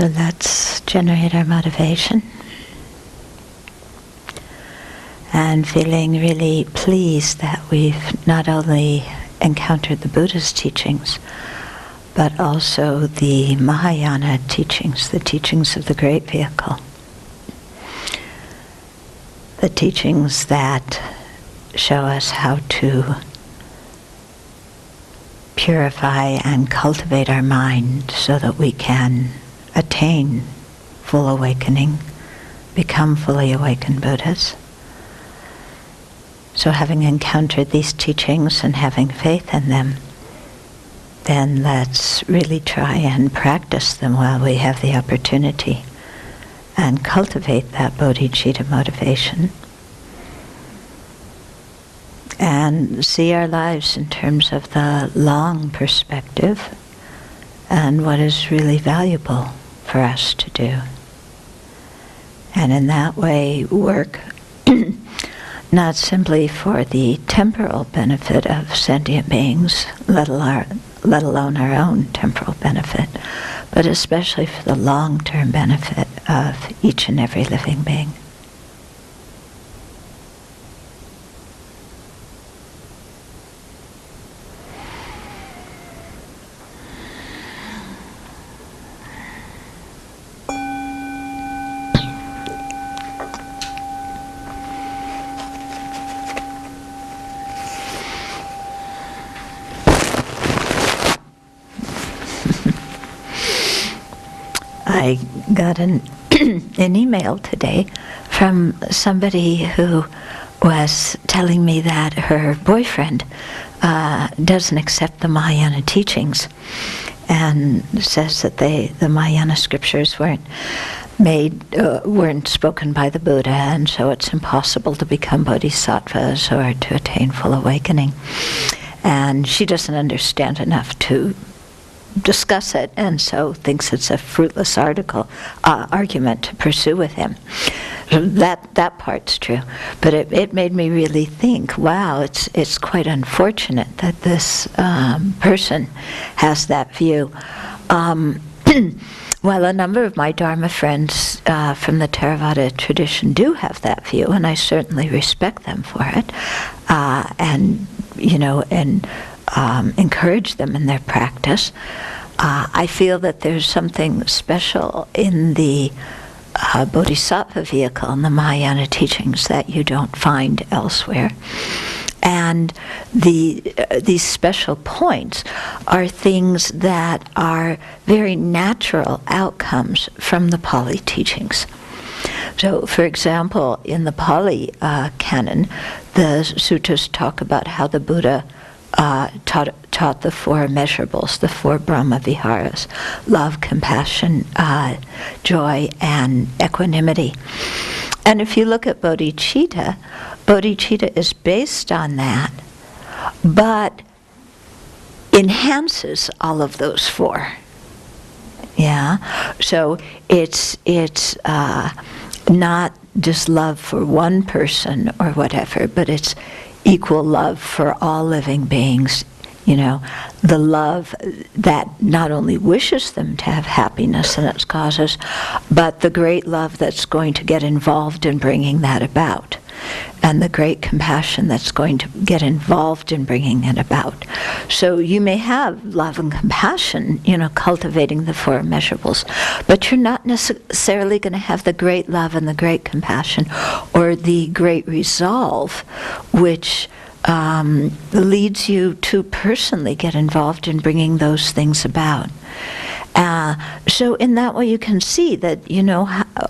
So let's generate our motivation. And feeling really pleased that we've not only encountered the Buddha's teachings, but also the Mahayana teachings, the teachings of the Great Vehicle. The teachings that show us how to purify and cultivate our mind so that we can attain full awakening, become fully awakened Buddhas. So having encountered these teachings and having faith in them, then let's really try and practice them while we have the opportunity and cultivate that bodhicitta motivation and see our lives in terms of the long perspective and what is really valuable for us to do. And in that way work not simply for the temporal benefit of sentient beings, let alone our own temporal benefit, but especially for the long-term benefit of each and every living being. I got an email today from somebody who was telling me that her boyfriend doesn't accept the Mahayana teachings and says that the Mahayana scriptures weren't spoken by the Buddha, and so it's impossible to become bodhisattvas or to attain full awakening. And she doesn't understand enough to discuss it, and so thinks it's a fruitless argument to pursue with him. That part's true, but it made me really think, wow, it's quite unfortunate that this person has that view. Well, a number of my Dharma friends from the Theravada tradition do have that view, and I certainly respect them for it, and encourage them in their practice. I feel that there's something special in the Bodhisattva vehicle in the Mahayana teachings that you don't find elsewhere. And these special points are things that are very natural outcomes from the Pali teachings. So, for example, in the Pali canon, the suttas talk about how the Buddha taught the four measurables, the four Brahma Viharas: love, compassion, joy, and equanimity. And if you look at bodhicitta, bodhicitta is based on that, but enhances all of those four. Yeah, so it's not just love for one person or whatever, but it's equal love for all living beings. The love that not only wishes them to have happiness and its causes, but the great love that's going to get involved in bringing that about, and the great compassion that's going to get involved in bringing it about. So you may have love and compassion, cultivating the four immeasurables, but you're not necessarily going to have the great love and the great compassion or the great resolve, which leads you to personally get involved in bringing those things about. So in that way you can see that,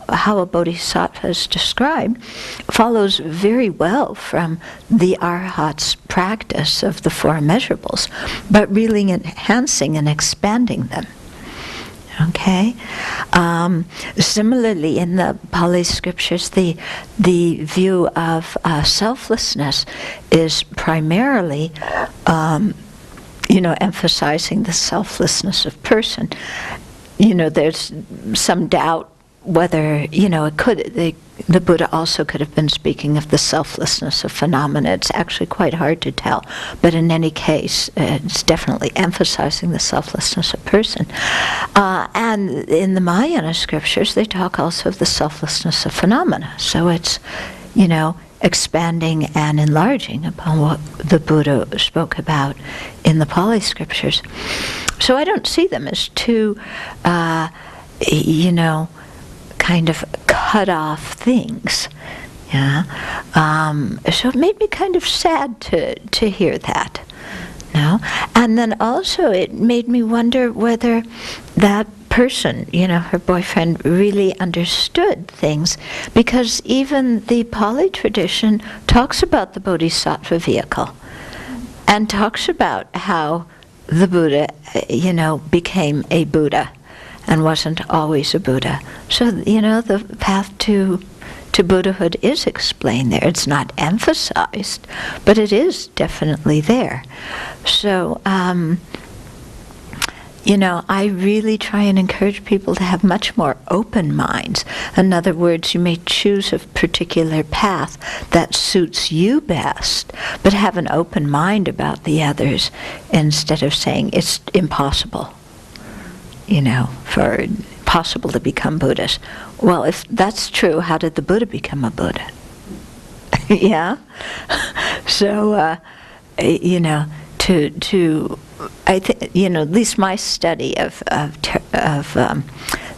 how a bodhisattva is described follows very well from the arhat's practice of the four immeasurables, but really enhancing and expanding them. Okay. Similarly, in the Pali scriptures, the view of selflessness is primarily, emphasizing the selflessness of person. There's some doubt whether, the Buddha also could have been speaking of the selflessness of phenomena. It's actually quite hard to tell. But in any case, it's definitely emphasizing the selflessness of person. And in the Mahayana scriptures, they talk also of the selflessness of phenomena. So it's, expanding and enlarging upon what the Buddha spoke about in the Pali scriptures. So I don't see them as two, kind of cut off things. Yeah. So it made me kind of sad to hear that. No? And then also it made me wonder whether that person, her boyfriend, really understood things, because even the Pali tradition talks about the Bodhisattva vehicle and talks about how the Buddha, became a Buddha and wasn't always a Buddha. So, the path to Buddhahood is explained there. It's not emphasized, but it is definitely there. So, I really try and encourage people to have much more open minds. In other words, you may choose a particular path that suits you best, but have an open mind about the others instead of saying it's impossible, for possible to become Buddhist. Well, if that's true, how did the Buddha become a Buddha? Yeah? So, I think, at least my study of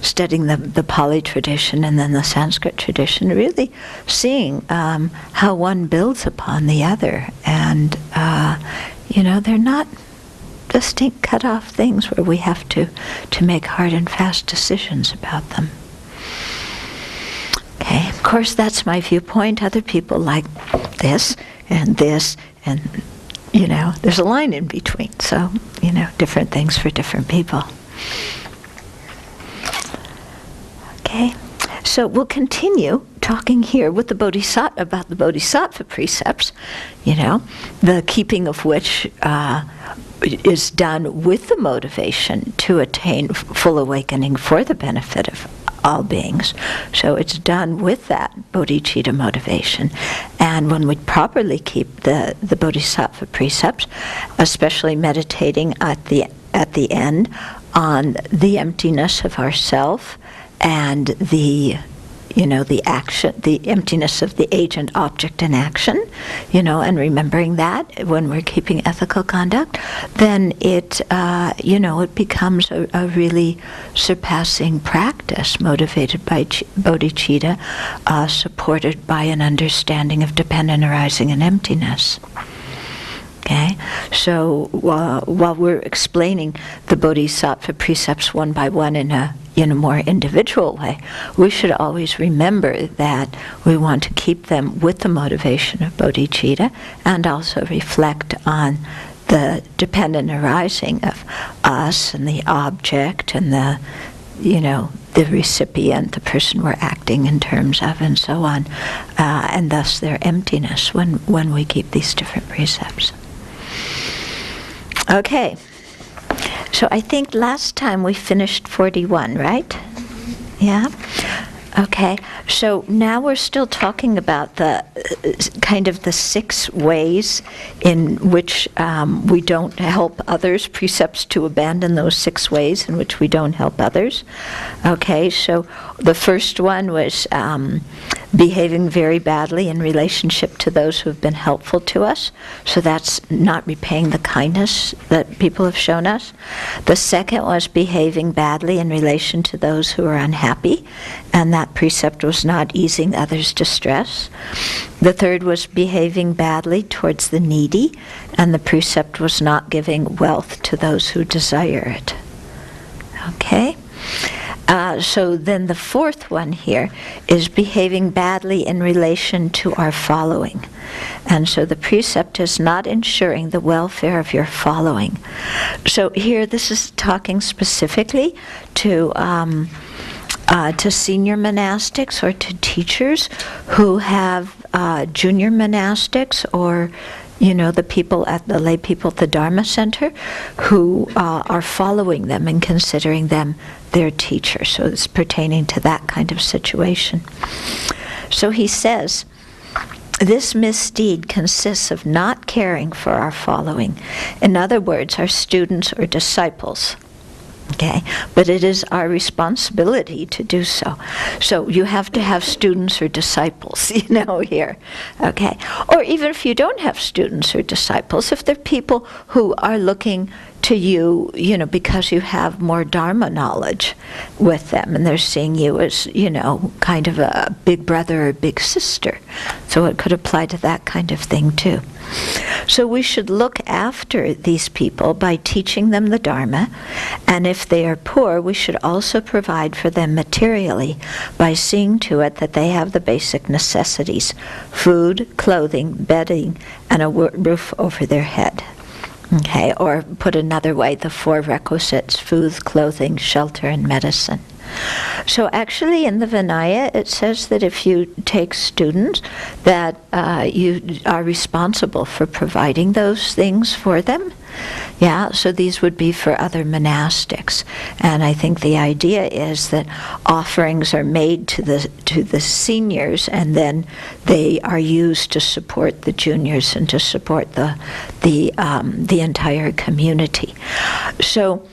studying the Pali tradition and then the Sanskrit tradition, really seeing how one builds upon the other. And, they're not distinct cut-off things where we have to make hard and fast decisions about them. Okay, of course, that's my viewpoint. Other people like this, and there's a line in between. So, different things for different people. Okay, so we'll continue talking here with the Bodhisattva about the Bodhisattva precepts, the keeping of which is done with the motivation to attain full awakening for the benefit of all beings. So it's done with that bodhicitta motivation. And when we properly keep the Bodhisattva precepts, especially meditating at the end on the emptiness of ourself and the action, the emptiness of the agent, object, and action, and remembering that when we're keeping ethical conduct, then it becomes a really surpassing practice motivated by bodhicitta, supported by an understanding of dependent arising and emptiness. Okay, so while we're explaining the Bodhisattva precepts one by one in a more individual way, we should always remember that we want to keep them with the motivation of bodhicitta and also reflect on the dependent arising of us and the object and the recipient, the person we're acting in terms of, and so on, and thus their emptiness when we keep these different precepts. Okay, so I think last time we finished 41, right? Yeah? Okay, so now we're still talking about the kind of the 6 ways in which we don't help others, precepts to abandon those 6 ways in which we don't help others. Okay, so the first one was behaving very badly in relationship to those who have been helpful to us. So that's not repaying the kindness that people have shown us. The second was behaving badly in relation to those who are unhappy, and that precept was not easing others' distress. The third was behaving badly towards the needy, and the precept was not giving wealth to those who desire it. Okay? So then the fourth one here is behaving badly in relation to our following. And so the precept is not ensuring the welfare of your following. So here this is talking specifically to senior monastics or to teachers who have junior monastics or the people the lay people at the Dharma Center who are following them and considering them their teacher. So it's pertaining to that kind of situation. So he says, this misdeed consists of not caring for our following. In other words, our students or disciples. Okay, but it is our responsibility to do so. So you have to have students or disciples, here. Okay, or even if you don't have students or disciples, if they're people who are looking to you, because you have more Dharma knowledge with them, and they're seeing you as, kind of a big brother or big sister. So it could apply to that kind of thing too. So we should look after these people by teaching them the Dharma, and if they are poor, we should also provide for them materially by seeing to it that they have the basic necessities: food, clothing, bedding, and a roof over their head. Okay, or put another way, the 4 requisites: food, clothing, shelter, and medicine. So actually in the Vinaya it says that if you take students, that you are responsible for providing those things for them. Yeah, so these would be for other monastics. And I think the idea is that offerings are made to the seniors, and then they are used to support the juniors and to support the entire community. So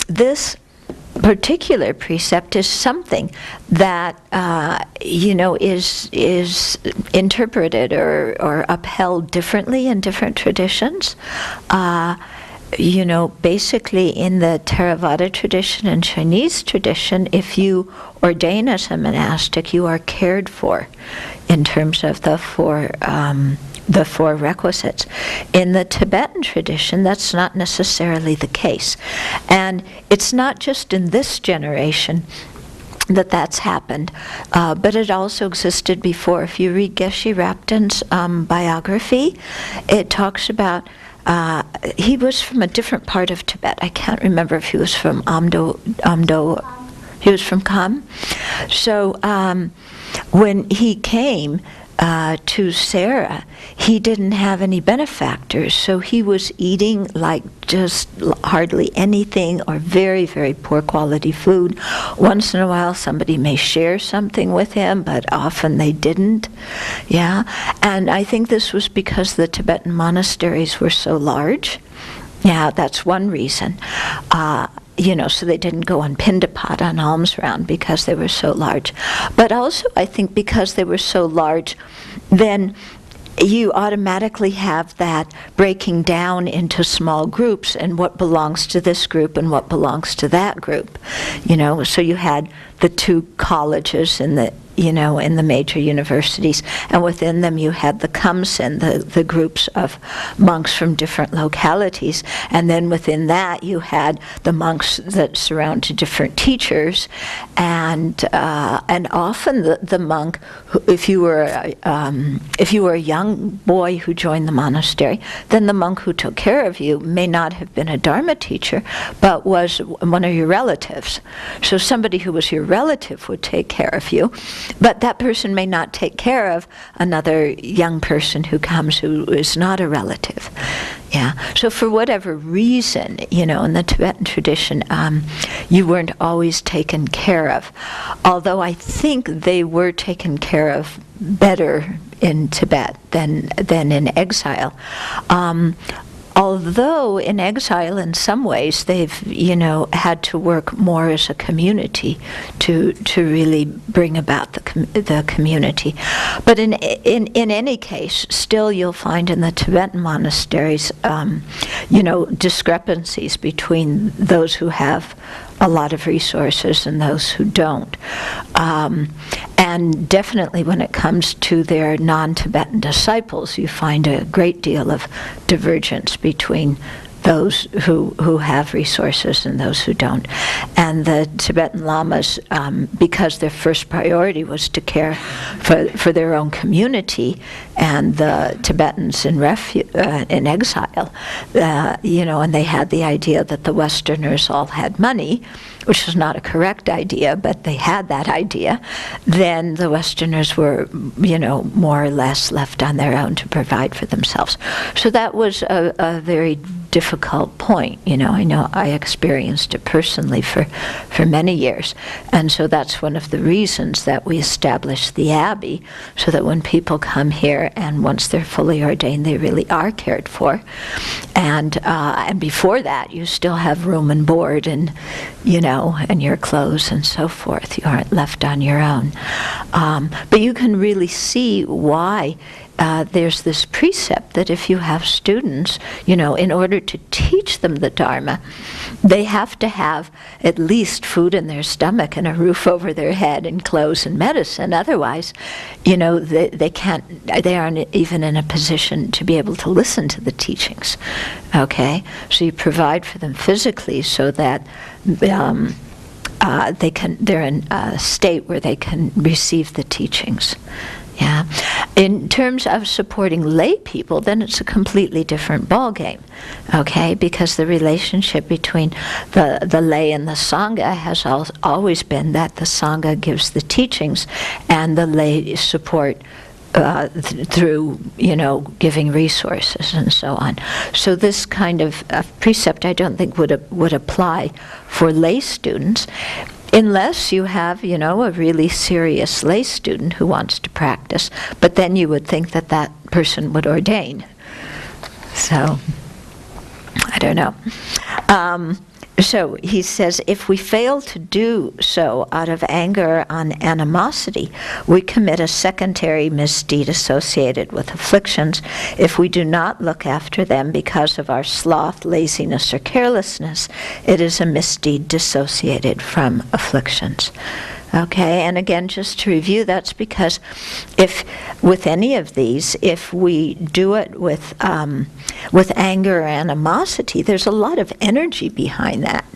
this particular precept is something that is interpreted or upheld differently in different traditions. Basically in the Theravada tradition and Chinese tradition, if you ordain as a monastic, you are cared for in terms of the four requisites. In the Tibetan tradition, that's not necessarily the case. And it's not just in this generation that that's happened, but it also existed before. If you read Geshe Rabden's biography, it talks about he was from a different part of Tibet. I can't remember if he was from Amdo. He was from Kham. So when he came to Sarah, he didn't have any benefactors, so he was eating like just hardly anything or very, very poor quality food. Once in a while somebody may share something with him, but often they didn't. Yeah, and I think this was because the Tibetan monasteries were so large. Yeah, that's one reason. So they didn't go on Pindapat, on alms round, because they were so large. But also, I think because they were so large, then you automatically have that breaking down into small groups and what belongs to this group and what belongs to that group. So you had the 2 colleges in the major universities, and within them you had the Kamsen, the groups of monks from different localities, and then within that you had the monks that surrounded different teachers, and often the monk, if you were a young boy who joined the monastery, then the monk who took care of you may not have been a Dharma teacher, but was one of your relatives. So somebody who was your relative would take care of you. But that person may not take care of another young person who comes who is not a relative. Yeah. So for whatever reason, in the Tibetan tradition, you weren't always taken care of. Although I think they were taken care of better in Tibet than in exile. Although in exile, in some ways, they've had to work more as a community to really bring about the community. But in any case, still you'll find in the Tibetan monasteries, discrepancies between those who have a lot of resources and those who don't. And definitely when it comes to their non-Tibetan disciples, you find a great deal of divergence between those who have resources and those who don't. And the Tibetan Lamas, because their first priority was to care for their own community and the Tibetans in exile, and they had the idea that the Westerners all had money, which is not a correct idea, but they had that idea, then the Westerners were, more or less left on their own to provide for themselves. So that was a very difficult point. I know I experienced it personally for many years. And so that's one of the reasons that we established the Abbey, so that when people come here and once they're fully ordained, they really are cared for. And before that, you still have room and board and, and your clothes and so forth. You aren't left on your own. But you can really see why there's this precept that if you have students, in order to teach them the Dharma, they have to have at least food in their stomach and a roof over their head and clothes and medicine. Otherwise, they aren't even in a position to be able to listen to the teachings. Okay? So you provide for them physically so that they're in a state where they can receive the teachings. Yeah. In terms of supporting lay people, then it's a completely different ballgame, okay? Because the relationship between the lay and the Sangha has always been that the Sangha gives the teachings and the lay support through, giving resources and so on. So this kind of precept I don't think would apply for lay students, unless you have, a really serious lay student who wants to practice, but then you would think that that person would ordain. So, I don't know. So he says, if we fail to do so out of anger on animosity, we commit a secondary misdeed associated with afflictions. If we do not look after them because of our sloth, laziness, or carelessness, it is a misdeed dissociated from afflictions. Okay, and again, just to review, that's because if, with any of these, if we do it with anger or animosity, there's a lot of energy behind that,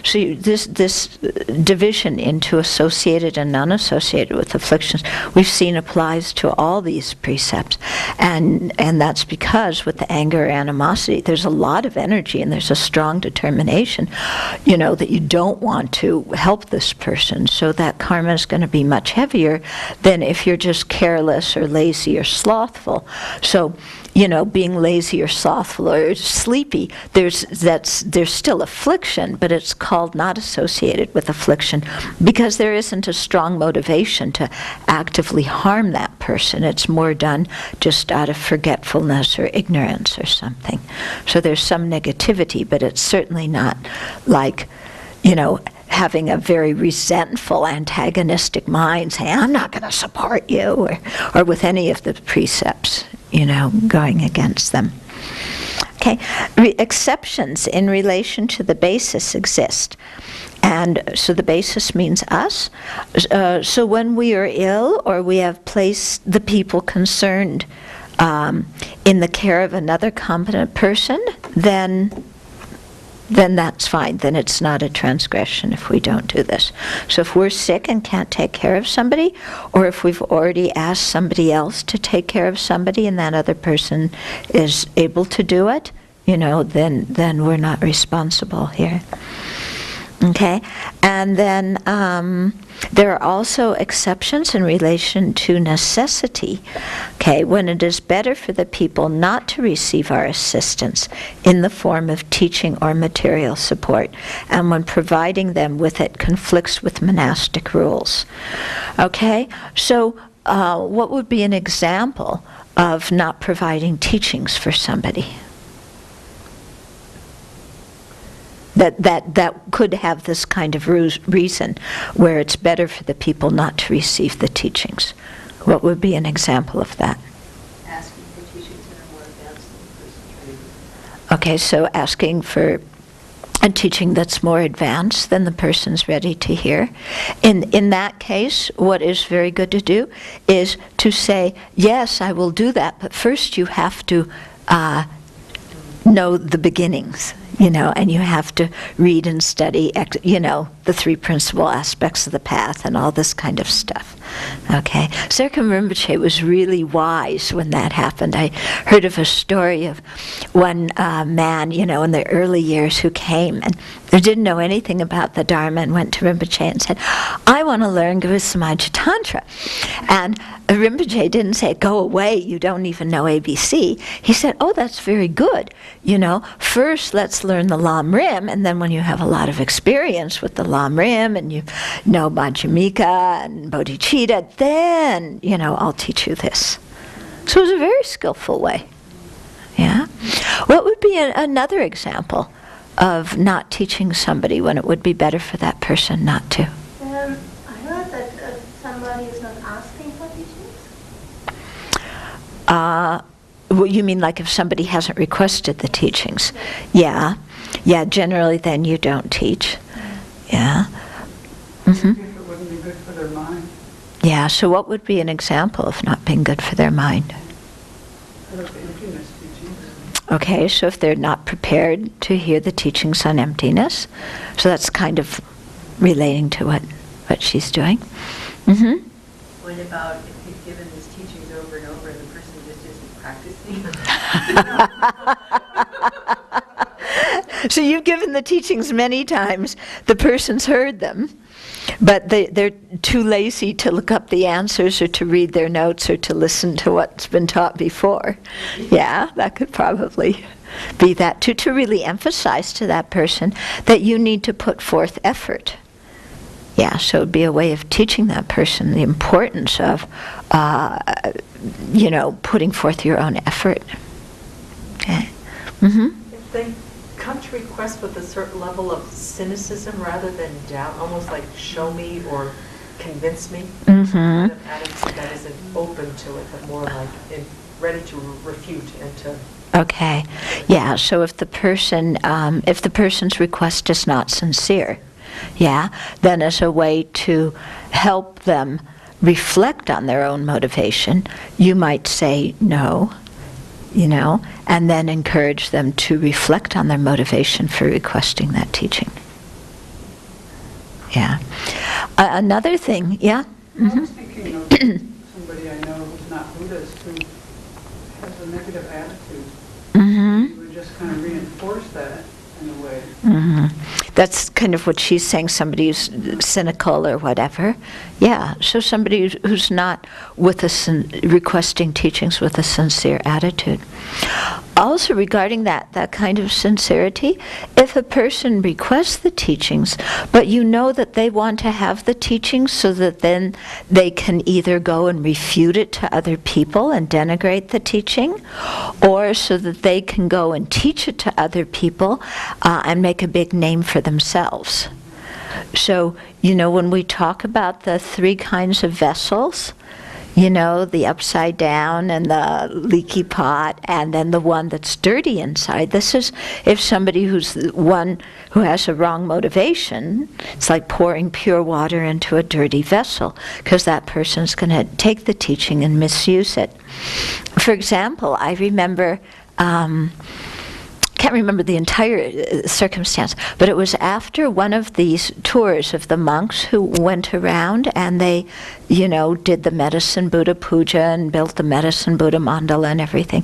So this division into associated and non-associated with afflictions, we've seen applies to all these precepts, and that's because with the anger or animosity, there's a lot of energy and there's a strong determination, that you don't want to help this person. So that karma is going to be much heavier than if you're just careless or lazy or slothful. So, being lazy or slothful or sleepy, there's still affliction, but it's called not associated with affliction because there isn't a strong motivation to actively harm that person. It's more done just out of forgetfulness or ignorance or something. So there's some negativity, but it's certainly not like, having a very resentful, antagonistic mind saying, I'm not going to support you, or with any of the precepts, going against them. Okay, exceptions in relation to the basis exist. And so the basis means us. So when we are ill or we have placed the people concerned in the care of another competent person, then that's fine. Then it's not a transgression if we don't do this. So if we're sick and can't take care of somebody, or if we've already asked somebody else to take care of somebody and that other person is able to do it, then we're not responsible here. Okay, and then there are also exceptions in relation to necessity. Okay, when it is better for the people not to receive our assistance in the form of teaching or material support, and when providing them with it conflicts with monastic rules. Okay, so what would be an example of not providing teachings for somebody? That could have this kind of reason where it's better for the people not to receive the teachings. What would be an example of that? Asking for teachings that are more advanced than the person's ready. Okay, so asking for a teaching that's more advanced than the person's ready to hear. In that case, what is very good to do is to say, yes, I will do that, but first you have to know the beginnings, and you have to read and study, the 3 principal aspects of the path and all this kind of stuff. Okay, Serkan Rinpoche was really wise when that happened. I heard of a story of one man, in the early years who came and who didn't know anything about the Dharma and went to Rinpoche and said, I want to learn Guru-Samaja Tantra. And Rinpoche didn't say, go away, you don't even know ABC. He said, oh, that's very good. First let's learn the Lam Rim, and then when you have a lot of experience with the Lam Rim and you know Madhyamika and Bodhicitta, then, I'll teach you this. So it was a very skillful way. Yeah? What would be another example of not teaching somebody when it would be better for that person not to? I heard that somebody is not asking for teachings. You mean like if somebody hasn't requested the teachings? Yeah. Yeah, generally then you don't teach. Yeah. Mm-hmm. If it wouldn't be good for their mind. Yeah, so what would be an example of not being good for their mind? Like the emptiness teachings. Okay, so if they're not prepared to hear the teachings on emptiness, so that's kind of relating to what she's doing. Mm-hmm. What about if you've given these teachings over and over and the person just isn't practicing? So you've given the teachings many times, the person's heard them, but they're too lazy to look up the answers or to read their notes or to listen to what's been taught before. Yeah, that could probably be that too, to really emphasize to that person that you need to put forth effort. Yeah, so it would be a way of teaching that person the importance of, putting forth your own effort. Okay. Mm-hmm. If they come to request with a certain level of cynicism rather than doubt, almost like show me or convince me, kind of attitude that isn't open to it, but more like ready to refute and to... Okay. Yeah, so if the person's request is not sincere, yeah, then as a way to help them reflect on their own motivation, you might say no, and then encourage them to reflect on their motivation for requesting that teaching. Yeah. Another thing, yeah? I was thinking of somebody I know who's not Buddhist who has a negative attitude. Mm-hmm. You would just kind of reinforce that in a way. Mm-hmm. That's kind of what she's saying, somebody who's cynical or whatever. Yeah, so somebody who's not requesting teachings with a sincere attitude. Also regarding that kind of sincerity, if a person requests the teachings, but you know that they want to have the teachings so that then they can either go and refute it to other people and denigrate the teaching, or so that they can go and teach it to other people and make a big name for themselves. So, when we talk about the 3 kinds of vessels, the upside down and the leaky pot, and then the one that's dirty inside. This is if somebody who's one who has a wrong motivation, it's like pouring pure water into a dirty vessel, because that person's going to take the teaching and misuse it. For example, I remember, can't remember the entire circumstance, but it was after one of these tours of the monks who went around and they, did the Medicine Buddha puja and built the Medicine Buddha mandala and everything.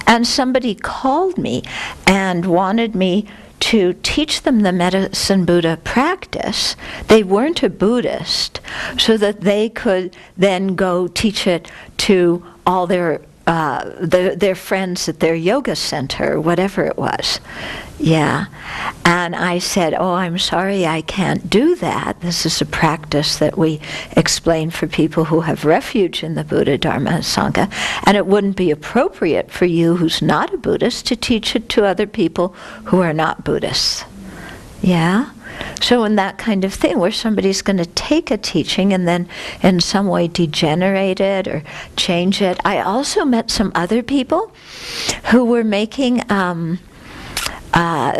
And somebody called me and wanted me to teach them the Medicine Buddha practice. They weren't a Buddhist, so that they could then go teach it to all their friends at their yoga center, or whatever it was. Yeah. And I said, oh, I'm sorry, I can't do that. This is a practice that we explain for people who have refuge in the Buddha, Dharma, and Sangha, and it wouldn't be appropriate for you who's not a Buddhist to teach it to other people who are not Buddhists. Yeah? So in that kind of thing, where somebody's going to take a teaching and then in some way degenerate it or change it. I also met some other people who were making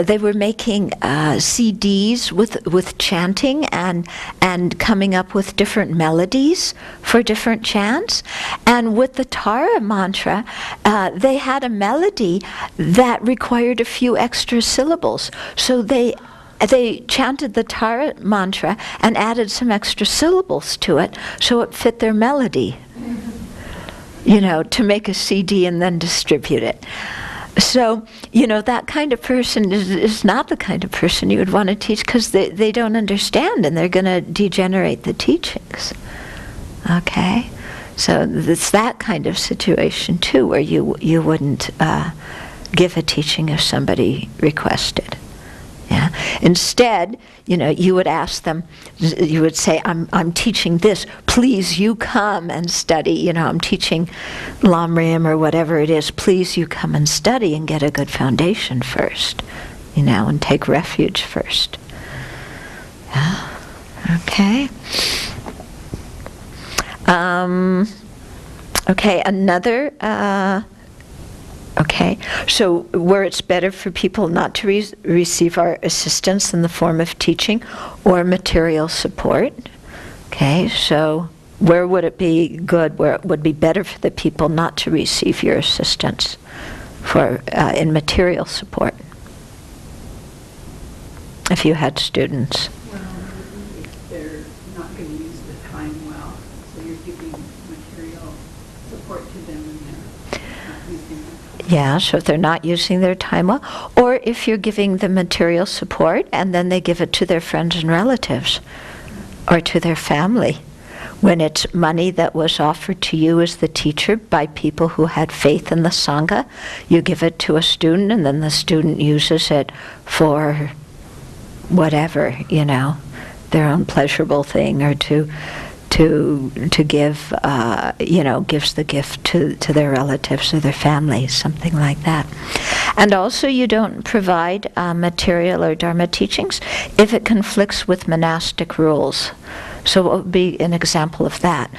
they were making CDs with chanting and coming up with different melodies for different chants. And with the Tara mantra, they had a melody that required a few extra syllables. So they chanted the Tara mantra and added some extra syllables to it so it fit their melody, to make a CD and then distribute it. So, that kind of person is not the kind of person you would want to teach, because they don't understand and they're going to degenerate the teachings. Okay? So it's that kind of situation too, where you wouldn't give a teaching if somebody requested. Yeah. Instead, you would ask them, you would say, I'm teaching this, please you come and study. I'm teaching Lamrim or whatever it is, please you come and study and get a good foundation first, and take refuge first. Yeah. Okay. Okay, another... Okay, so where it's better for people not to receive our assistance in the form of teaching or material support. Okay, so where would it be good, where it would be better for the people not to receive your assistance in material support, if you had students? Well, if they're not going to use the time well, so you're giving material support to them and they're not using it. Yeah, so if they're not using their time well, or if you're giving them material support and then they give it to their friends and relatives or to their family, when it's money that was offered to you as the teacher by people who had faith in the Sangha, you give it to a student and then the student uses it for whatever, their own pleasurable thing, or to give, gives the gift to their relatives or their families, something like that. And also you don't provide material or Dharma teachings if it conflicts with monastic rules. So what would be an example of that?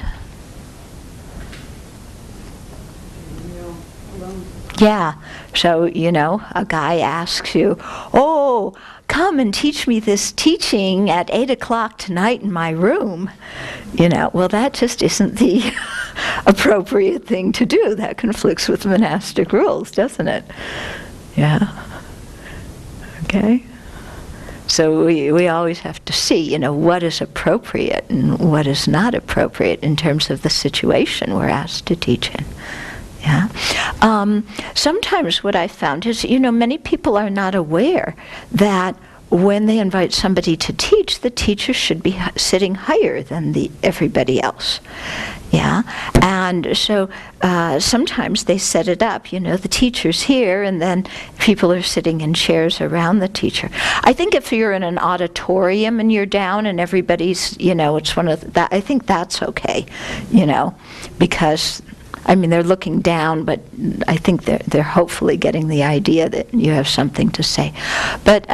Yeah, so, a guy asks you, oh, come and teach me this teaching at 8 o'clock tonight in my room. Well, that just isn't the appropriate thing to do. That conflicts with monastic rules, doesn't it? Yeah. Okay. So we always have to see, what is appropriate and what is not appropriate in terms of the situation we're asked to teach in. Yeah. Sometimes what I found is, many people are not aware that when they invite somebody to teach, the teacher should be sitting higher than everybody else. Yeah. And so sometimes they set it up, the teacher's here and then people are sitting in chairs around the teacher. I think if you're in an auditorium and you're down and everybody's, it's one of that, I think that's okay, because they're looking down, but I think they're hopefully getting the idea that you have something to say. But,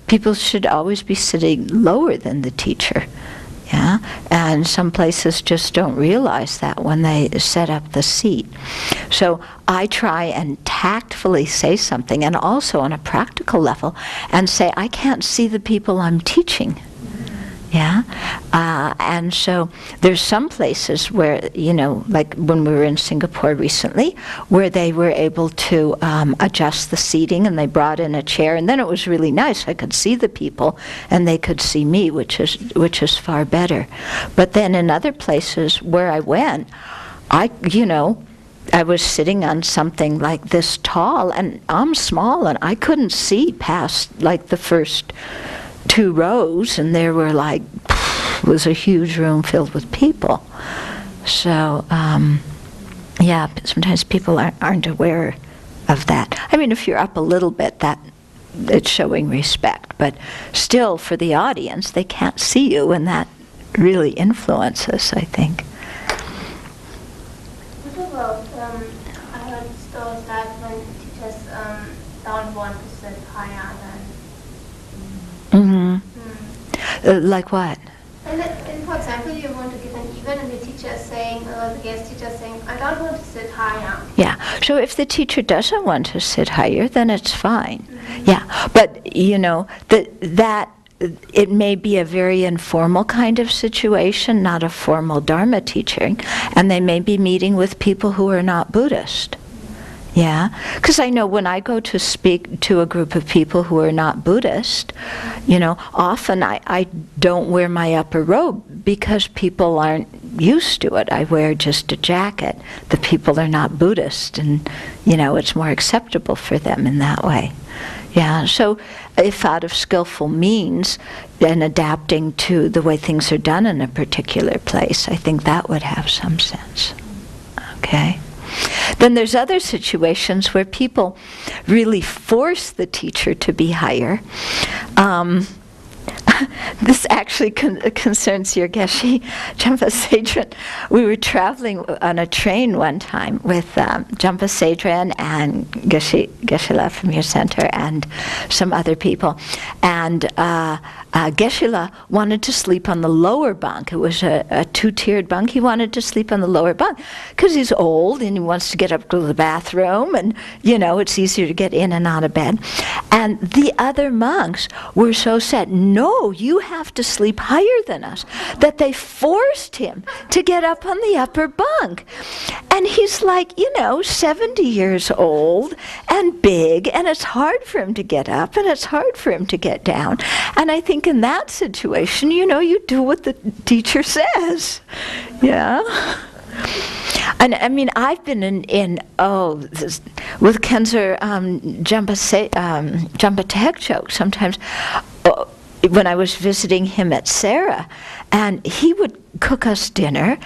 people should always be sitting lower than the teacher. Yeah? And some places just don't realize that when they set up the seat. So I try and tactfully say something, and also on a practical level, and say, I can't see the people I'm teaching. Yeah, and so there's some places where, like when we were in Singapore recently, where they were able to adjust the seating and they brought in a chair, and then it was really nice. I could see the people and they could see me, which is far better. But then in other places where I went, I was sitting on something like this tall, and I'm small, and I couldn't see past like the first 2 rows, and there were was a huge room filled with people. So, sometimes people aren't aware of that. If you're up a little bit, that it's showing respect, but still for the audience, they can't see you, and that really influences, I think. What about, I heard stories that when teachers don't want to sit higher than... Mm-hmm. Like what? And for example, you want to give an even if the teacher is saying, the guest teacher is saying, I don't want to sit higher. Yeah. So if the teacher doesn't want to sit higher, then it's fine. Yeah. But, you know, that it may be a very informal kind of situation, not a formal Dharma teaching, and they may be meeting with people who are not Buddhist. Yeah, because I know when I go to speak to a group of people who are not Buddhist, you know, often I don't wear my upper robe because people aren't used to it. I wear just a jacket. The people are not Buddhist, and, you know, it's more acceptable for them in that way. Yeah, so if out of skillful means and adapting to the way things are done in a particular place, I think that would have some sense. Okay? Then there's other situations where people really force the teacher to be higher. This actually concerns your Geshe Jampa Sadran. We were traveling on a train one time with Jampa Sadran and Geshe-la from your center and some other people. And Geshe-la wanted to sleep on the lower bunk. It was a two-tiered bunk. He wanted to sleep on the lower bunk because he's old and he wants to get up to the bathroom, and, you know, it's easier to get in and out of bed. And the other monks were so sad, no, you have to sleep higher than us, that they forced him to get up on the upper bunk. And he's like, you know, 70 years old and big, and it's hard for him to get up and it's hard for him to get down. And I think in that situation, you know, you do what the teacher says. Yeah. And I mean, I've been with Khenzer Jampa Tekchok sometimes. When I was visiting him at Sarah, and he would cook us dinner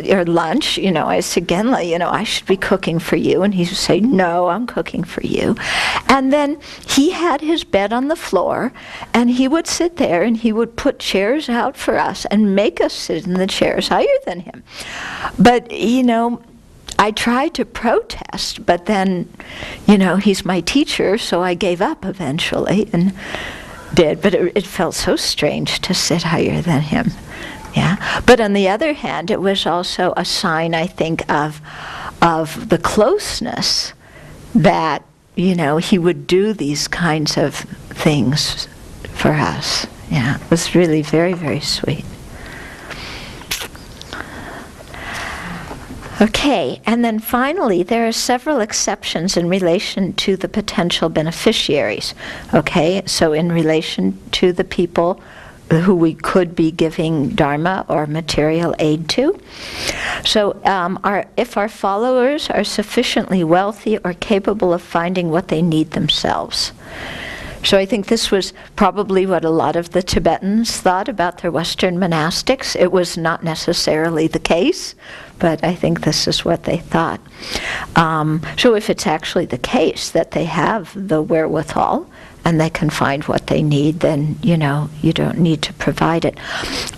or lunch, you know, I said, Genla, you know, I should be cooking for you, and he would say, no, I'm cooking for you. And then he had his bed on the floor, and he would sit there, and he would put chairs out for us and make us sit in the chairs higher than him. But, you know, I tried to protest, but then, you know, he's my teacher, so I gave up eventually and did. But it felt so strange to sit higher than him. Yeah. But on the other hand, it was also a sign, I think, of the closeness that, you know, he would do these kinds of things for us. Yeah. It was really very, very sweet. Okay, and then finally, there are several exceptions in relation to the potential beneficiaries. Okay, so in relation to the people who we could be giving dharma or material aid to. So if our followers are sufficiently wealthy or capable of finding what they need themselves. So I think this was probably what a lot of the Tibetans thought about their Western monastics. It was not necessarily the case, but I think this is what they thought. So if it's actually the case that they have the wherewithal and they can find what they need, then, you know, you don't need to provide it.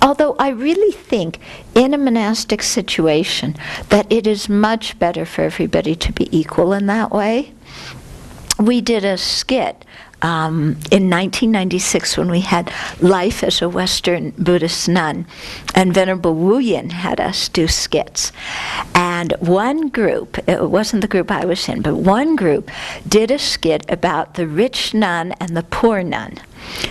Although I really think in a monastic situation that it is much better for everybody to be equal in that way. We did a skit in 1996 when we had Life as a Western Buddhist Nun, and Venerable Wu Yin had us do skits. And one group, it wasn't the group I was in, but one group did a skit about the rich nun and the poor nun.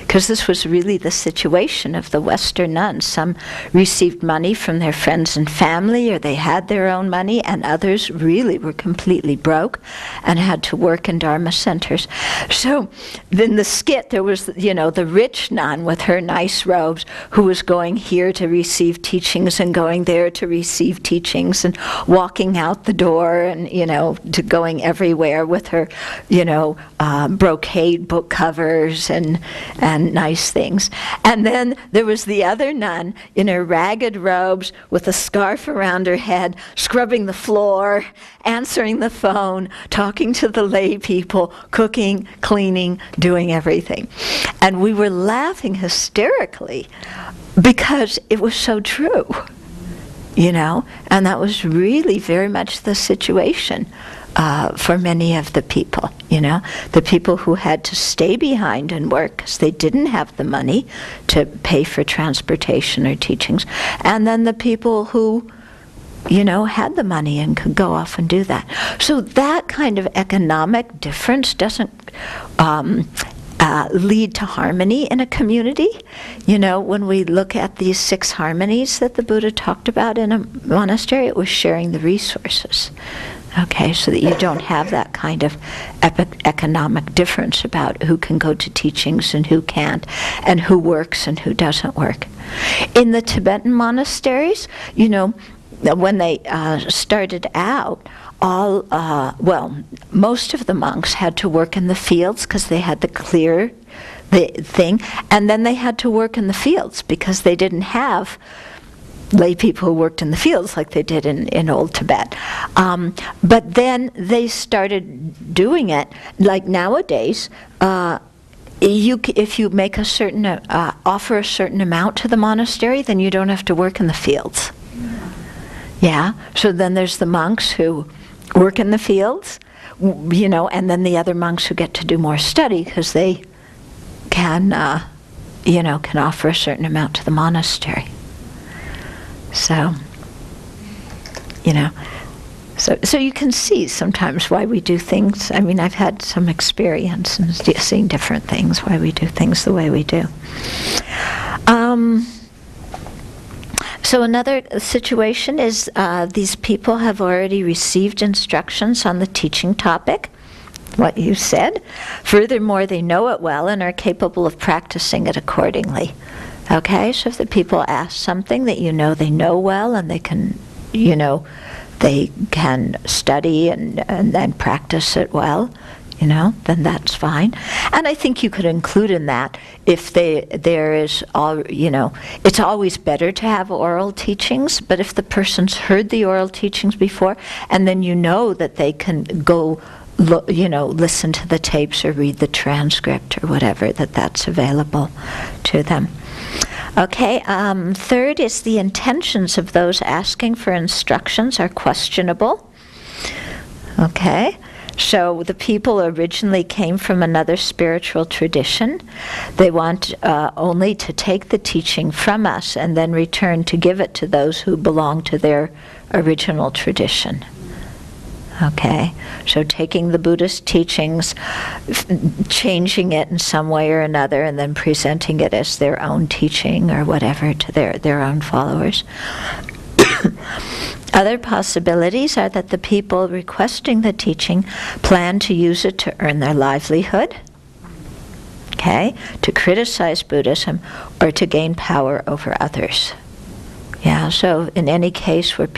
Because this was really the situation of the Western nuns. Some received money from their friends and family, or they had their own money, and others really were completely broke and had to work in Dharma centers. So in the skit, there was, you know, the rich nun with her nice robes who was going here to receive teachings and going there to receive teachings and walking out the door and, you know, to going everywhere with her, you know, brocade book covers and nice things. And then there was the other nun in her ragged robes with a scarf around her head, scrubbing the floor, answering the phone, talking to the lay people, cooking, cleaning, doing everything. And we were laughing hysterically because it was so true, you know, and that was really very much the situation for many of the people, the people who had to stay behind and work because they didn't have the money to pay for transportation or teachings, and then the people who had the money and could go off and do that. So that kind of economic difference doesn't lead to harmony in a community. When we look at these 6 harmonies that the Buddha talked about in a monastery, it was sharing the resources. Okay, so that you don't have that kind of economic difference about who can go to teachings and who can't, and who works and who doesn't work. In the Tibetan monasteries, when they started out, most of the monks had to work in the fields because they had to clear the thing, and then they had to work in the fields because they didn't have lay people who worked in the fields like they did in old Tibet. But then they started doing it, like nowadays, if you make a certain, offer a certain amount to the monastery, then you don't have to work in the fields. Yeah, so then there's the monks who work in the fields, and then the other monks who get to do more study because they can offer a certain amount to the monastery. So, so you can see sometimes why we do things. I mean, I've had some experience in seeing different things, why we do things the way we do. So another situation is these people have already received instructions on the teaching topic, what you said. Furthermore, they know it well and are capable of practicing it accordingly. Okay, so if the people ask something that they know well and they can, they can study and then practice it well, then that's fine. And I think you could include in that if there is it's always better to have oral teachings, but if the person's heard the oral teachings before, and then that they can go listen to the tapes or read the transcript or whatever, that's available to them. Okay, third is the intentions of those asking for instructions are questionable. Okay, so the people originally came from another spiritual tradition. They want only to take the teaching from us and then return to give it to those who belong to their original tradition. Okay, so taking the Buddhist teachings, changing it in some way or another, and then presenting it as their own teaching or whatever to their own followers. Other possibilities are that the people requesting the teaching plan to use it to earn their livelihood, okay, to criticize Buddhism, or to gain power over others. Yeah, so in any case where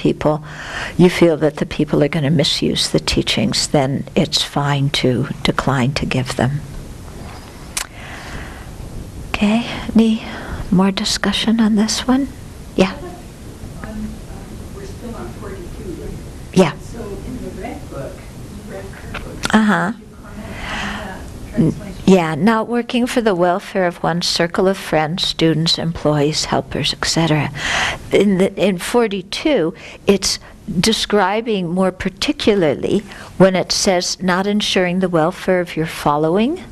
you feel that the people are going to misuse the teachings, then it's fine to decline to give them. Okay, any more discussion on this one? Yeah. We're still on 42, right? Yeah. So in the red book, red prayer book, Uh-huh. did you comment on that translation? Yeah, not working for the welfare of one's circle of friends, students, employees, helpers, etc. In 42, it's describing more particularly when it says not ensuring the welfare of your following.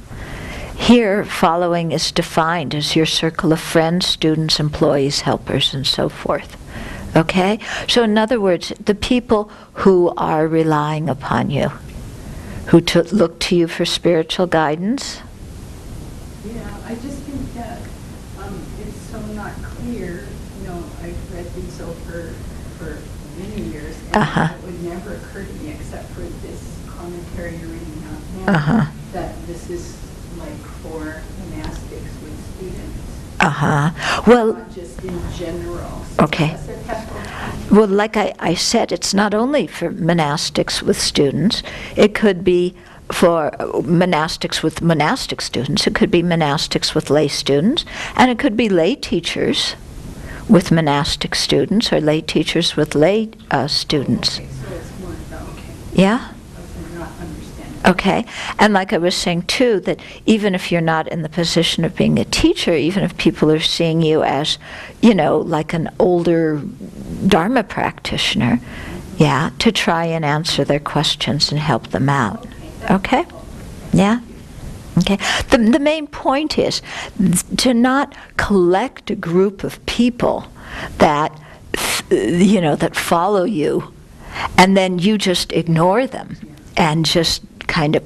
Here, following is defined as your circle of friends, students, employees, helpers, and so forth. Okay? So in other words, the people who are relying upon you, who look to you for spiritual guidance. Yeah, I just think that it's so not clear. I've read these over for many years, and it would never occur to me, except for this commentary you're reading out now, that this is like for monastics with students. Well, not just in general. Okay. Does it have to- Well, like I said, it's not only for monastics with students. It could be for monastics with monastic students. It could be monastics with lay students. And it could be lay teachers with monastic students or lay teachers with lay students. Okay, so it's more about, Yeah? I'm not understanding. Okay, and like I was saying too, that even if you're not in the position of being a teacher, even if people are seeing you as, like an older Dharma practitioner, Yeah, to try and answer their questions and help them out. Okay? Yeah? Okay. The main point is to not collect a group of people that that follow you, and then you just ignore them and just kind of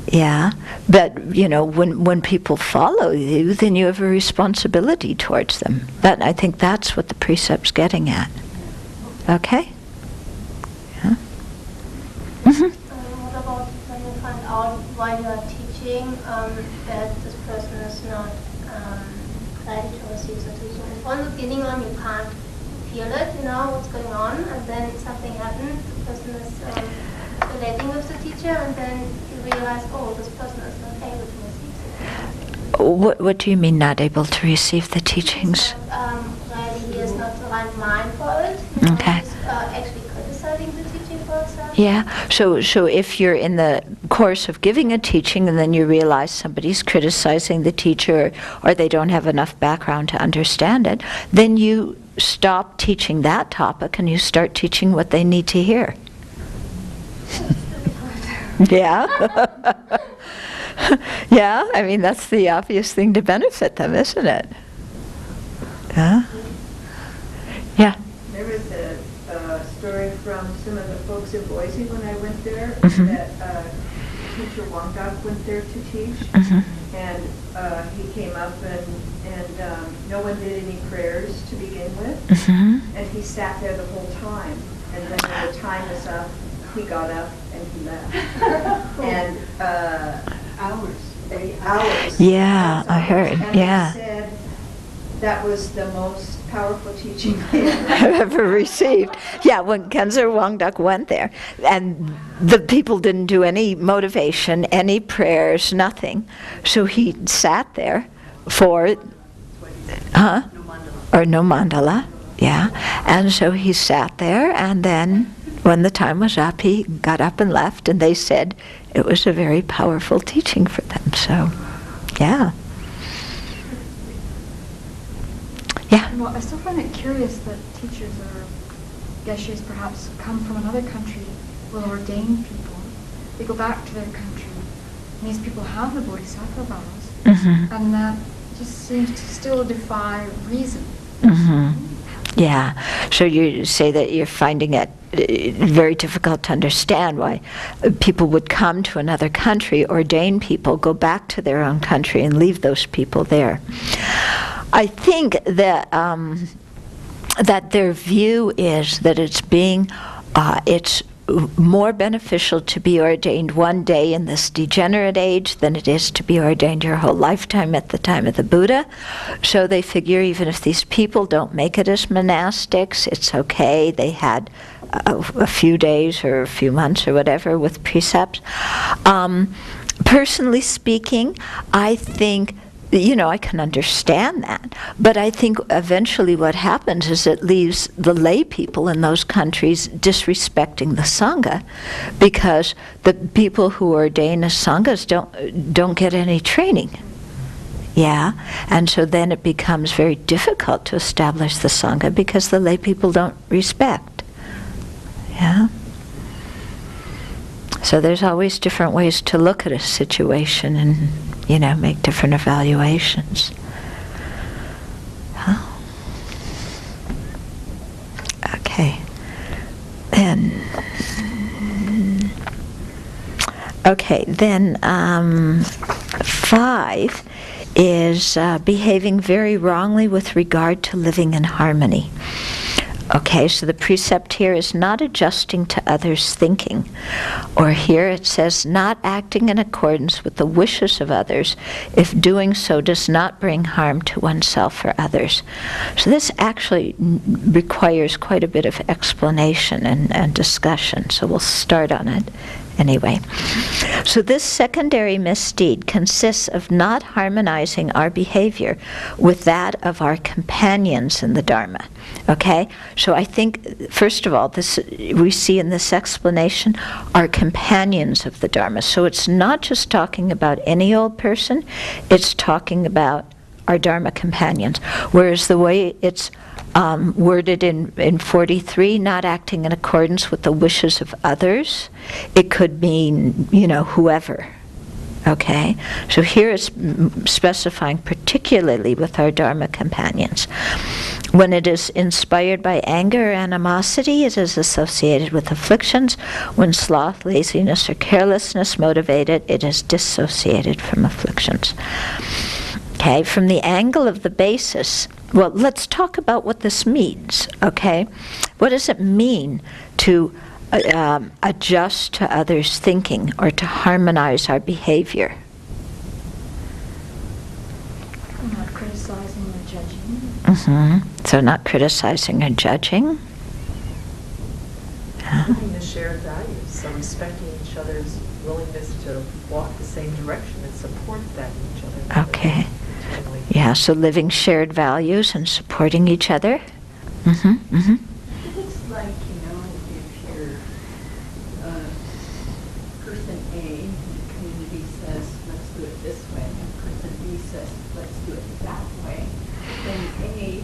yeah. But when people follow you, then you have a responsibility towards them. I think that's what the precept's getting at. Okay? Yeah. Mm-hmm. What about when you find out while you are teaching that this person is not ready to receive the teaching? From the beginning on, you can't feel it, what's going on, and then something happens, the person is relating with the teacher, and then you realize, oh, this person is not able to receive the teaching. What do you mean not able to receive the teachings? Really, he is not the right mind for it. Okay. He's actually criticizing the teaching, for example. Yeah, so if you're in the course of giving a teaching and then you realize somebody's criticizing the teacher or they don't have enough background to understand it, then you stop teaching that topic and you start teaching what they need to hear. Yeah. Yeah, I mean, that's the obvious thing to benefit them, isn't it? Yeah. Yeah. There was a story from some of the folks in Boise when I went there, Mhm. that teacher Wang Dok went there to teach, Mhm. and he came up and no one did any prayers to begin with, Mhm. and he sat there the whole time, and then when the time was up, he got up and he left. And hours. Yeah, I heard, And yeah. he said that was the most powerful teaching he I've ever received. Yeah, when Khenzo Wangduk went there, and the people didn't do any motivation, any prayers, nothing. So he sat there for, or no mandala, yeah. And so he sat there, and then when the time was up, he got up and left, and they said it was a very powerful teaching for them. So, yeah. Yeah. Well, I still find it curious that teachers or geshes perhaps come from another country, will ordain people. They go back to their country, and these people have the Bodhisattva vows, Mm-hmm. and that just seems to still defy reason. Mm-hmm. Yeah. So you say that you're finding it very difficult to understand why people would come to another country, ordain people, go back to their own country, and leave those people there. I think that that their view is that it's more beneficial to be ordained one day in this degenerate age than it is to be ordained your whole lifetime at the time of the Buddha. So they figure even if these people don't make it as monastics, it's okay. They had a few days or a few months or whatever with precepts. Personally speaking, I think I can understand that, but I think eventually what happens is it leaves the lay people in those countries disrespecting the Sangha, because the people who ordain as Sanghas don't get any training. Yeah, and so then it becomes very difficult to establish the Sangha because the lay people don't respect. Yeah. So there's always different ways to look at a situation and make different evaluations. Huh? Okay. Then 5 is behaving very wrongly with regard to living in harmony. Okay, so the precept here is not adjusting to others' thinking. Or here it says not acting in accordance with the wishes of others if doing so does not bring harm to oneself or others. So this actually requires quite a bit of explanation and discussion, so we'll start on it anyway. So this secondary misdeed consists of not harmonizing our behavior with that of our companions in the Dharma. Okay? So I think, first of all, this we see in this explanation are companions of the Dharma. So it's not just talking about any old person, it's talking about our Dharma companions. Whereas the way it's worded in 43, not acting in accordance with the wishes of others. It could mean, whoever. Okay? So here it's specifying particularly with our Dharma companions. When it is inspired by anger or animosity, it is associated with afflictions. When sloth, laziness, or carelessness motivate it, it is dissociated from afflictions. Okay, from the angle of the basis, well, let's talk about what this means, okay? What does it mean to adjust to others' thinking or to harmonize our behavior? Not criticizing or judging. So not criticizing or judging. Having the shared values, so respecting each other's willingness to walk the same direction and support that in each other. Okay. Yeah, so living shared values and supporting each other. It's like, if you're person A in the community says, let's do it this way, and person B says, let's do it that way, then A,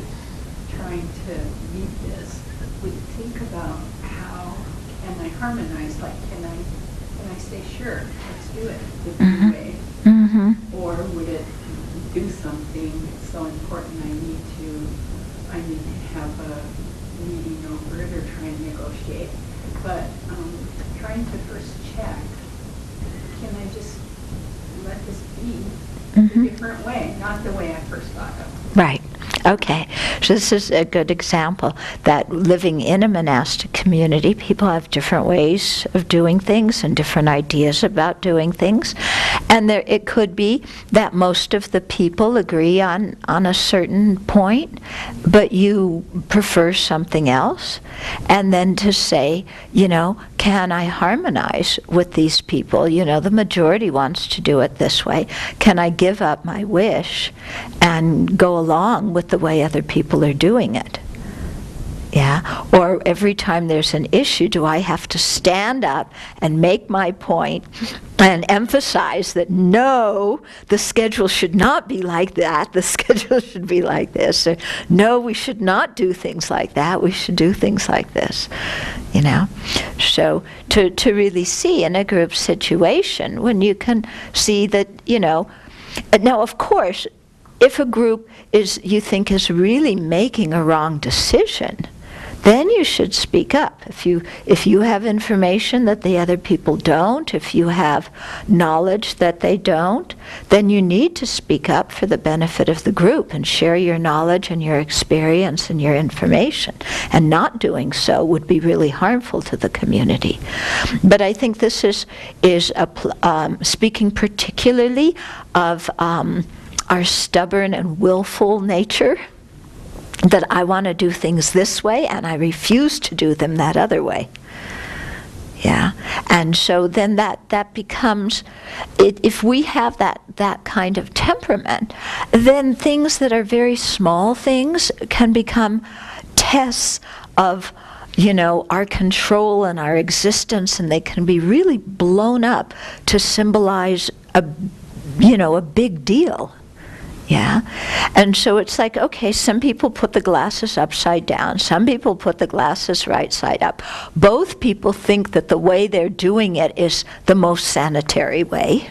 trying to meet this, would think about how can I harmonize, like can I say, sure, let's do it the new way, or would it do something so important I need to have a meeting over it or try and negotiate. But trying to first check, can I just let this be a different way, not the way I first thought of? Right. Okay. So this is a good example that living in a monastic community, people have different ways of doing things and different ideas about doing things. And it could be that most of the people agree on a certain point, but you prefer something else. And then to say, can I harmonize with these people? The majority wants to do it this way. Can I give up my wish and go along with the way other people are doing it? Yeah? Or every time there's an issue, do I have to stand up and make my point and emphasize that no, the schedule should not be like that, the schedule should be like this, or no, we should not do things like that, we should do things like this, So to really see in a group situation, when you can see that, now of course, if a group you think is really making a wrong decision, then you should speak up. If you have information that the other people don't, if you have knowledge that they don't, then you need to speak up for the benefit of the group and share your knowledge and your experience and your information. And not doing so would be really harmful to the community. But I think this is speaking particularly of our stubborn and willful nature, that I want to do things this way and I refuse to do them that other way. Yeah, and so then that becomes, if we have that kind of temperament, then things that are very small things can become tests of our control and our existence, and they can be really blown up to symbolize a big deal. Yeah, and so it's like, okay, some people put the glasses upside down, some people put the glasses right side up. Both people think that the way they're doing it is the most sanitary way.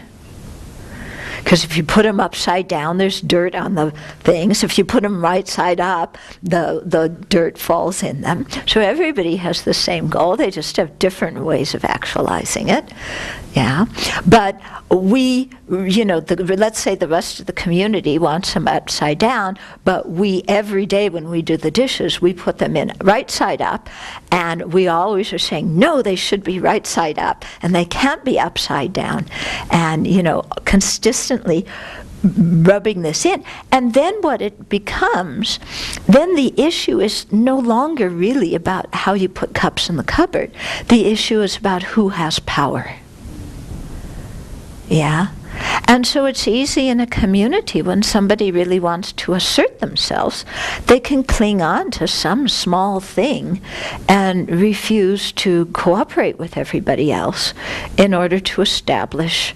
Because if you put them upside down, there's dirt on the things. If you put them right side up, the dirt falls in them. So everybody has the same goal. They just have different ways of actualizing it. Yeah. But we, let's say the rest of the community wants them upside down, but we, every day when we do the dishes, we put them in right side up, and we always are saying, no, they should be right side up, and they can't be upside down. And, consistently rubbing this in. And then what it becomes, then the issue is no longer really about how you put cups in the cupboard. The issue is about who has power. Yeah? And so it's easy in a community when somebody really wants to assert themselves, they can cling on to some small thing and refuse to cooperate with everybody else in order to establish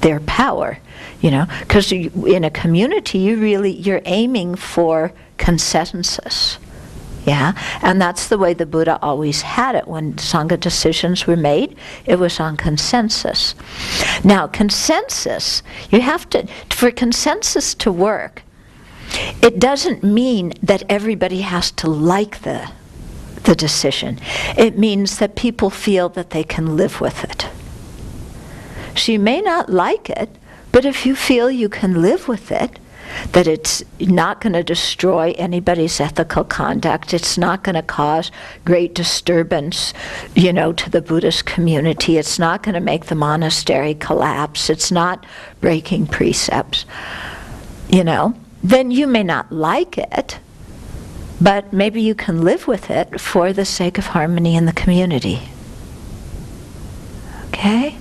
their power. Because in a community, you're aiming for consensus. Yeah, and that's the way the Buddha always had it. When Sangha decisions were made, it was on consensus. Now, consensus, you have to, for consensus to work, it doesn't mean that everybody has to like the decision. It means that people feel that they can live with it. So you may not like it, but if you feel you can live with it, that it's not going to destroy anybody's ethical conduct, it's not going to cause great disturbance, to the Buddhist community, it's not going to make the monastery collapse, it's not breaking precepts, then you may not like it, but maybe you can live with it for the sake of harmony in the community. Okay?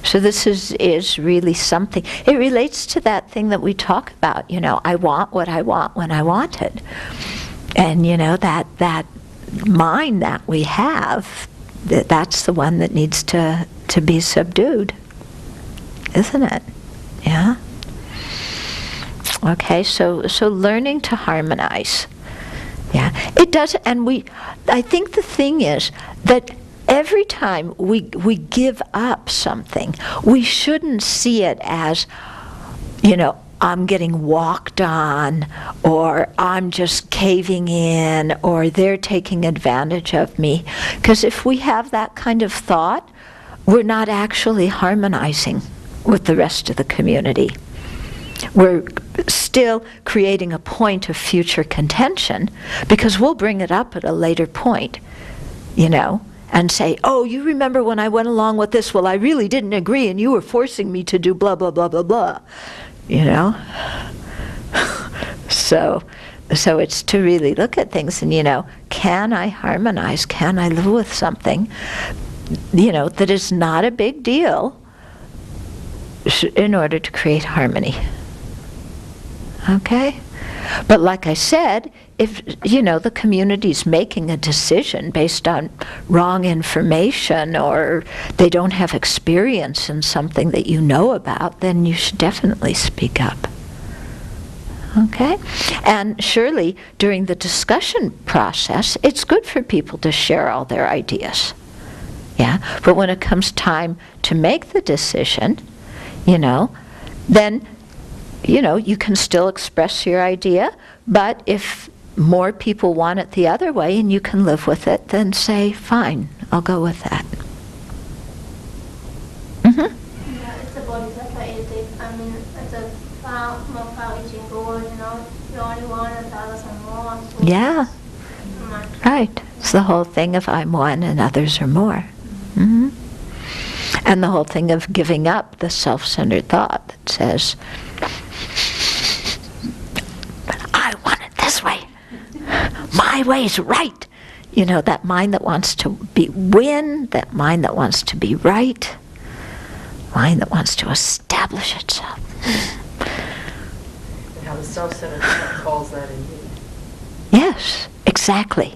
So this is really something. It relates to that thing that we talk about, I want what I want when I want it. And, that mind that we have, that's the one that needs to be subdued. Isn't it? Yeah? Okay, so learning to harmonize. Yeah. It does, and I think the thing is that every time we give up something, we shouldn't see it as, I'm getting walked on, or I'm just caving in, or they're taking advantage of me. Because if we have that kind of thought, we're not actually harmonizing with the rest of the community. We're still creating a point of future contention, because we'll bring it up at a later point, and say, oh, you remember when I went along with this? Well, I really didn't agree, and you were forcing me to do blah, blah, blah, blah, blah. So it's to really look at things and, can I harmonize? Can I live with something, that is not a big deal in order to create harmony? Okay? But like I said, if, the community's making a decision based on wrong information, or they don't have experience in something that you know about, then you should definitely speak up. Okay? And surely, during the discussion process, it's good for people to share all their ideas. Yeah? But when it comes time to make the decision, then you can still express your idea, but if more people want it the other way and you can live with it, then say, fine, I'll go with that. Mm-hmm. Yeah, it's a Bodhisattva ethic. I mean, it's a more far-reaching goal, you only want and others are more. So Yeah, much. right. It's the whole thing of I'm one and others are more. Mm-hmm. And the whole thing of giving up the self-centered thought that says, I want it this way. My way's right. That mind that wants to win, that mind that wants to be right, mind that wants to establish itself. And how the self-centered thought calls that a need. Yes, exactly.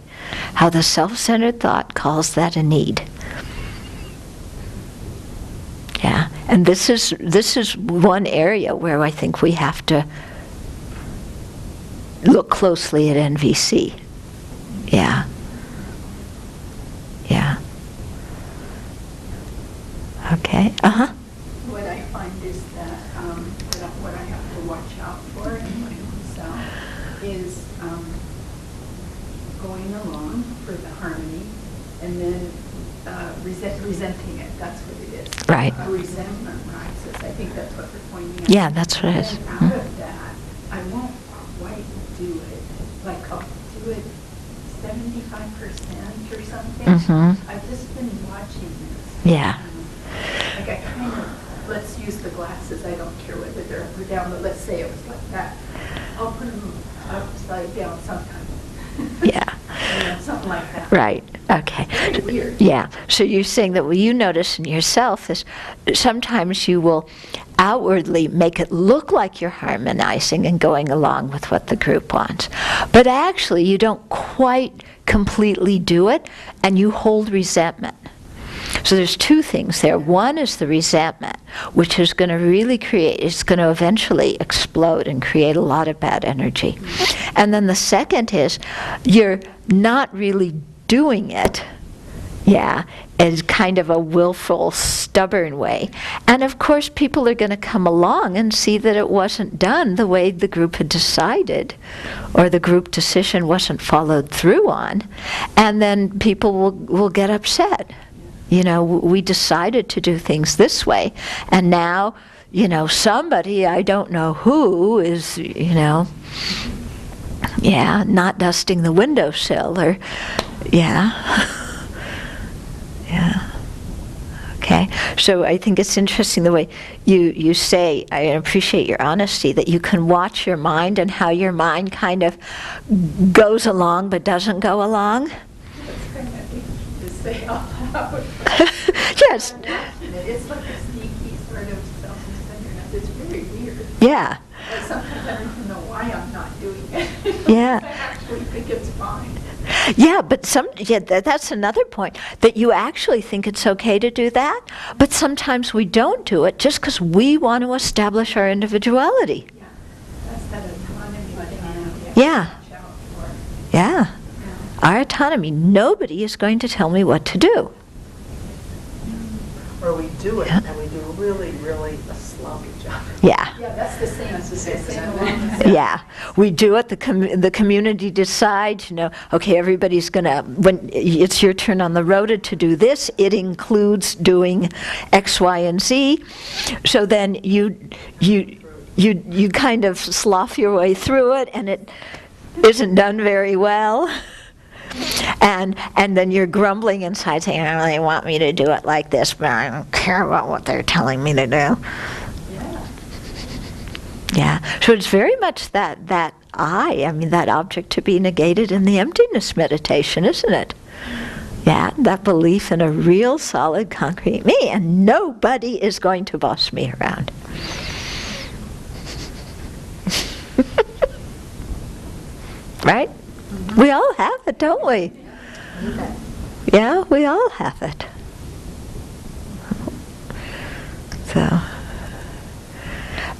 How the self-centered thought calls that a need. Yeah, and this is one area where I think we have to look closely at NVC. Yeah. Yeah. Okay. Uh-huh. What I find is that what I have to watch out for in my own self is going along for the harmony and then resenting it. That's what it is. Right. Resentment rises. I think that's what we're pointing at. Yeah, that's what it is. And out of that, I won't quite do it. Like I'll do it 75% or something. Mm-hmm. I've just been watching this. Yeah. Like I kind of, let's use the glasses. I don't care whether they're up or down, but let's say it was like that. I'll put them upside down sometime. Yeah. Something like that. Right. Okay. Very weird. Yeah. So you're saying that what you notice in yourself is sometimes you will outwardly make it look like you're harmonizing and going along with what the group wants. But actually you don't quite completely do it, and you hold resentment. So there's two things there. One is the resentment, which is going to really it's going to eventually explode and create a lot of bad energy. And then the second is you're not really doing it, as kind of a willful, stubborn way. And of course, people are going to come along and see that it wasn't done the way the group had decided, or the group decision wasn't followed through on, and then people will get upset. We decided to do things this way, and now, somebody, I don't know who, is, not dusting the windowsill, or, Okay, so I think it's interesting the way you say, I appreciate your honesty, that you can watch your mind and how your mind kind of goes along but doesn't go along. That's kind of neat to say out loud. Yes. It's like a sneaky sort of self-centeredness. It's very weird. Yeah. But sometimes I don't even know why I'm not doing it. Yeah. I actually think it's fine. Yeah, but that's another point, that you actually think it's okay to do that, but sometimes we don't do it just because we want to establish our individuality. Yeah. That's that autonomy thing. Yeah. Watch out for. Yeah. Our autonomy. Nobody is going to tell me what to do. Or we do it, and we do really, really a sloppy job. Yeah. Yeah, that's the same. That's the same. Yeah, we do it. The community decides, okay, everybody's gonna, when it's your turn on the rota to do this, it includes doing X, Y, and Z. So then you kind of slough your way through it, and it isn't done very well. And then you're grumbling inside saying, oh, they want me to do it like this, but I don't care about what they're telling me to do. Yeah, so it's very much that that object to be negated in the emptiness meditation, isn't it? Yeah, that belief in a real, solid, concrete me, and nobody is going to boss me around. Right? We all have it, don't we? Yeah, we all have it. So,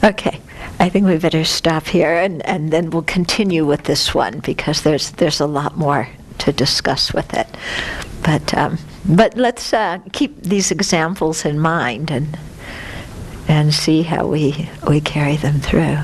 okay. I think we better stop here, and then we'll continue with this one, because there's a lot more to discuss with it. But let's keep these examples in mind and see how we carry them through.